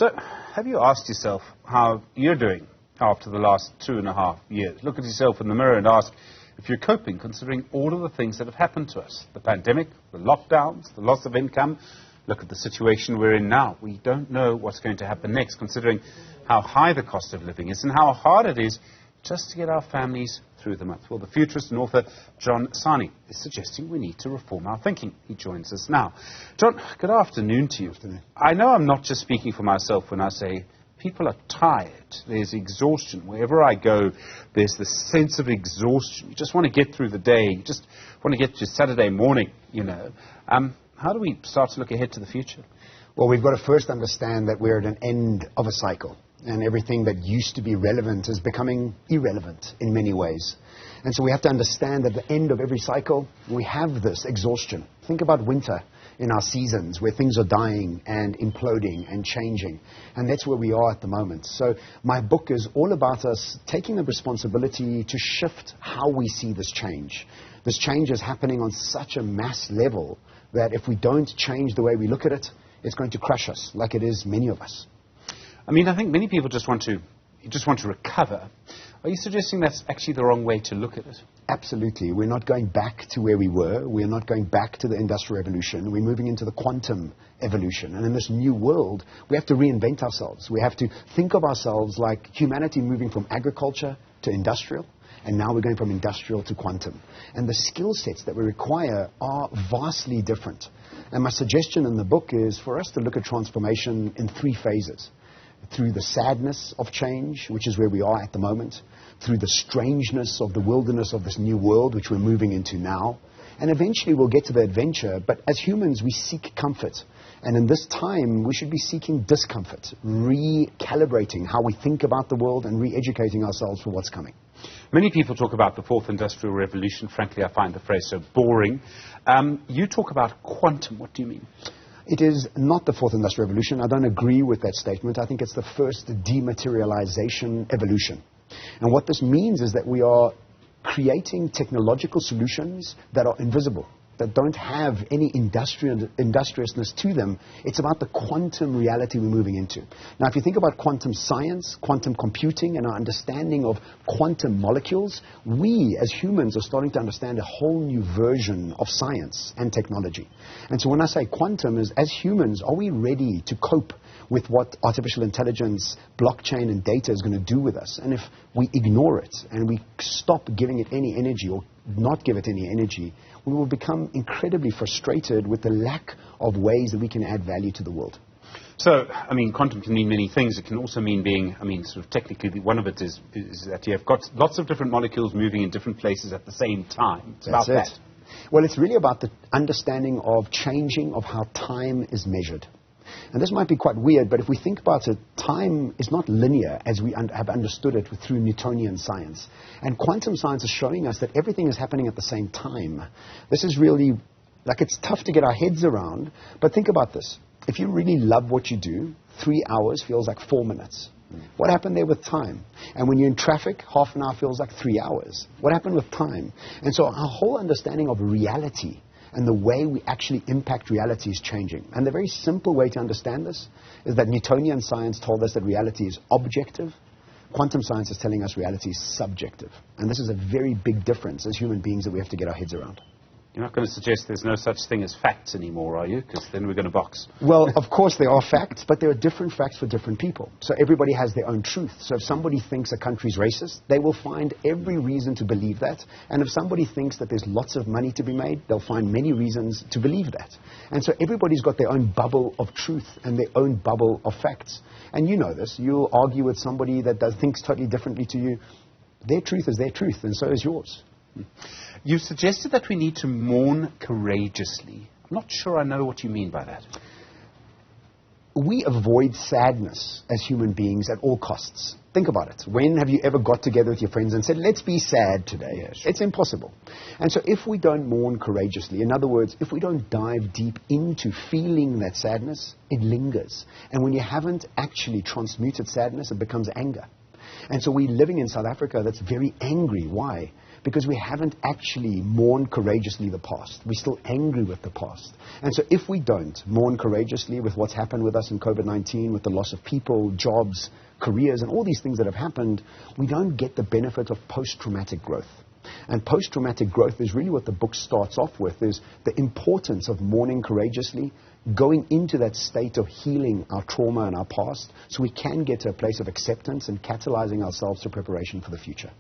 So, have you asked yourself how you're doing after the last 2.5 years? Look at yourself in the mirror and ask if you're coping, considering all of the things that have happened to us. The pandemic, the lockdowns, the loss of income. Look at the situation we're in now. We don't know what's going to happen next, considering how high the cost of living is and how hard it is just to get our families through the month. Well, the futurist and author John Sanei is suggesting we need to reform our thinking. He joins us now. John, good afternoon to you. Good afternoon. I know I'm not just speaking for myself when I say people are tired. There's exhaustion. Wherever I go, there's this sense of exhaustion. You just want to get through the day. You just want to get to Saturday morning, you know. How do we start to look ahead to the future? Well, we've got to first understand that we're at an end of a cycle. And everything that used to be relevant is becoming irrelevant in many ways. And so we have to understand that at the end of every cycle, we have this exhaustion. Think about winter in our seasons where things are dying and imploding and changing. And that's where we are at the moment. So my book is all about us taking the responsibility to shift how we see this change. This change is happening on such a mass level that if we don't change the way we look at it, it's going to crush us, like it is many of us. I mean, I think many people just want to recover. Are you suggesting that's actually the wrong way to look at it? Absolutely. We're not going back to where we were. We're not going back to the Industrial Revolution. We're moving into the quantum evolution. And in this new world, we have to reinvent ourselves. We have to think of ourselves like humanity moving from agriculture to industrial. And now we're going from industrial to quantum. And the skill sets that we require are vastly different. And my suggestion in the book is for us to look at transformation in 3 phases. Through the sadness of change, which is where we are at the moment, through the strangeness of the wilderness of this new world, which we're moving into now, and eventually we'll get to the adventure. But as humans, we seek comfort. And in this time, we should be seeking discomfort, recalibrating how we think about the world and re-educating ourselves for what's coming. Many people talk about the 4th Industrial Revolution. Frankly, I find the phrase so boring. You talk about quantum. What do you mean? It is not the 4th Industrial Revolution. I don't agree with that statement. I think it's the first dematerialization evolution. And what this means is that we are creating technological solutions that are invisible, that don't have any industriousness to them. It's about the quantum reality we're moving into. Now, if you think about quantum science, quantum computing, and our understanding of quantum molecules, we as humans are starting to understand a whole new version of science and technology. And so when I say quantum is, as humans, are we ready to cope with what artificial intelligence, blockchain, and data is going to do with us? And if we ignore it and we stop giving it any energy or not give it any energy, we will become incredibly frustrated with the lack of ways that we can add value to the world. So, I mean, quantum can mean many things. It can also mean being, I mean, sort of technically, one of it is that you have got lots of different molecules moving in different places at the same time. It's about that. Well, it's really about the understanding of changing of how time is measured. And this might be quite weird, but if we think about it, time is not linear as we have understood it through Newtonian science. And quantum science is showing us that everything is happening at the same time. This is really, like, it's tough to get our heads around, but think about this. If you really love what you do, 3 hours feels like 4 minutes. What happened there with time? And when you're in traffic, half an hour feels like 3 hours. What happened with time? And so our whole understanding of reality and the way we actually impact reality is changing. And the very simple way to understand this is that Newtonian science told us that reality is objective. Quantum science is telling us reality is subjective. And this is a very big difference as human beings that we have to get our heads around. You're not going to suggest there's no such thing as facts anymore, are you? Because then we're going to box. Well, of course there are facts, but there are different facts for different people. So everybody has their own truth. So if somebody thinks a country's racist, they will find every reason to believe that. And if somebody thinks that there's lots of money to be made, they'll find many reasons to believe that. And so everybody's got their own bubble of truth and their own bubble of facts. And you know this. You'll argue with somebody that thinks totally differently to you. Their truth is their truth, and so is yours. You suggested that we need to mourn courageously. I'm not sure I know what you mean by that. We avoid sadness as human beings at all costs. Think about it. When have you ever got together with your friends and said, let's be sad today? Yeah, sure. It's impossible. And so if we don't mourn courageously, in other words, if we don't dive deep into feeling that sadness, it lingers. And when you haven't actually transmuted sadness, it becomes anger. And so we're living in South Africa that's very angry. Why? because we haven't actually mourned courageously the past. We're still angry with the past. And so if we don't mourn courageously with what's happened with us in COVID-19, with the loss of people, jobs, careers, and all these things that have happened, we don't get the benefit of post-traumatic growth. And post-traumatic growth is really what the book starts off with, is the importance of mourning courageously, going into that state of healing our trauma and our past so we can get to a place of acceptance and catalyzing ourselves to preparation for the future.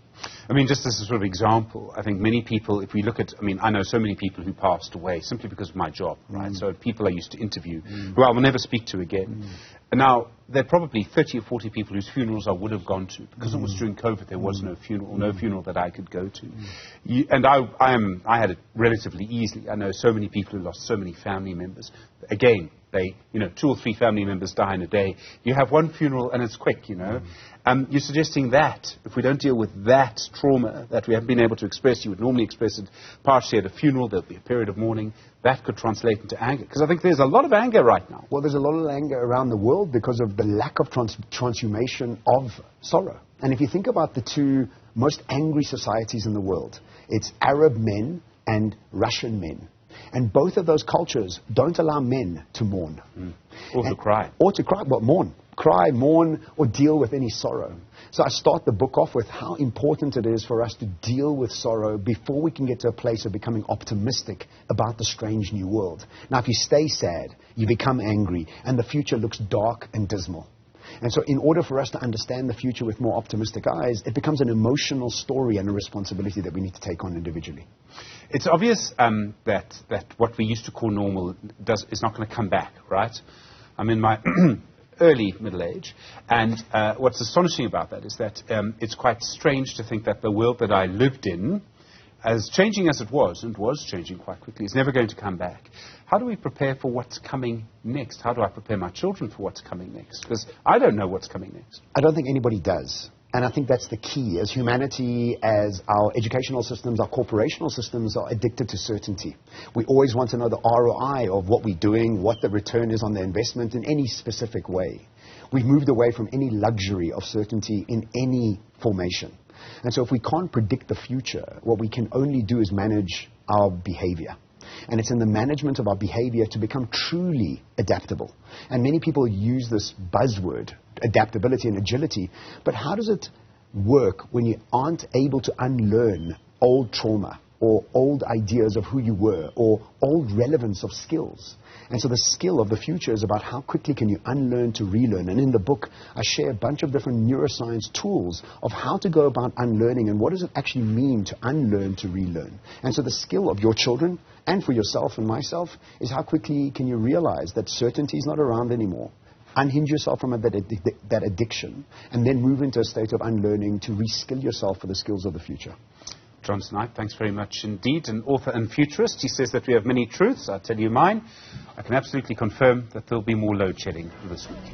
I mean, just as a sort of example, I think many people, if we look at, I mean, I know so many people who passed away simply because of my job, right? So people I used to interview, who I will never speak to again. And now, there are probably 30 or 40 people whose funerals I would have gone to. Because it was during COVID, there was no funeral that I could go to. And I had it relatively easily. I know so many people who lost so many family members. Again, they, 2 or 3 family members die in a day. You have one funeral and it's quick, You're suggesting that if we don't deal with that trauma that we haven't been able to express, you would normally express it partially at a funeral, there'll be a period of mourning, that could translate into anger. Because I think there's a lot of anger right now. Well, there's a lot of anger around the world because of the lack of transformation of sorrow. And if you think about the 2 most angry societies in the world, it's Arab men and Russian men. And both of those cultures don't allow men to mourn. Or to cry. Or to cry, but mourn. Cry, mourn, or deal with any sorrow. So I start the book off with how important it is for us to deal with sorrow before we can get to a place of becoming optimistic about the strange new world. Now, if you stay sad, you become angry, and the future looks dark and dismal. And so in order for us to understand the future with more optimistic eyes, it becomes an emotional story and a responsibility that we need to take on individually. It's obvious that what we used to call normal is not going to come back, right? I'm in my early middle age, and what's astonishing about that is that it's quite strange to think that the world that I lived in, as changing as it was, and was changing quite quickly, is never going to come back. How do we prepare for what's coming next? How do I prepare my children for what's coming next? Because I don't know what's coming next. I don't think anybody does. And I think that's the key. As humanity, as our educational systems, our corporational systems are addicted to certainty. We always want to know the ROI of what we're doing, what the return is on the investment in any specific way. We've moved away from any luxury of certainty in any formation. And so if we can't predict the future, what we can only do is manage our behavior. And it's in the management of our behavior to become truly adaptable. And many people use this buzzword, adaptability and agility, but how does it work when you aren't able to unlearn old trauma or old ideas of who you were or old relevance of skills? And so the skill of the future is about how quickly can you unlearn to relearn. And in the book, I share a bunch of different neuroscience tools of how to go about unlearning and what does it actually mean to unlearn to relearn. And so the skill of your children and for yourself and myself is how quickly can you realize that certainty is not around anymore. Unhinge yourself from that addiction and then move into a state of unlearning to reskill yourself for the skills of the future. John Sanei, thanks very much indeed. An author and futurist. He says that we have many truths. I'll tell you mine. I can absolutely confirm that there'll be more load shedding this week.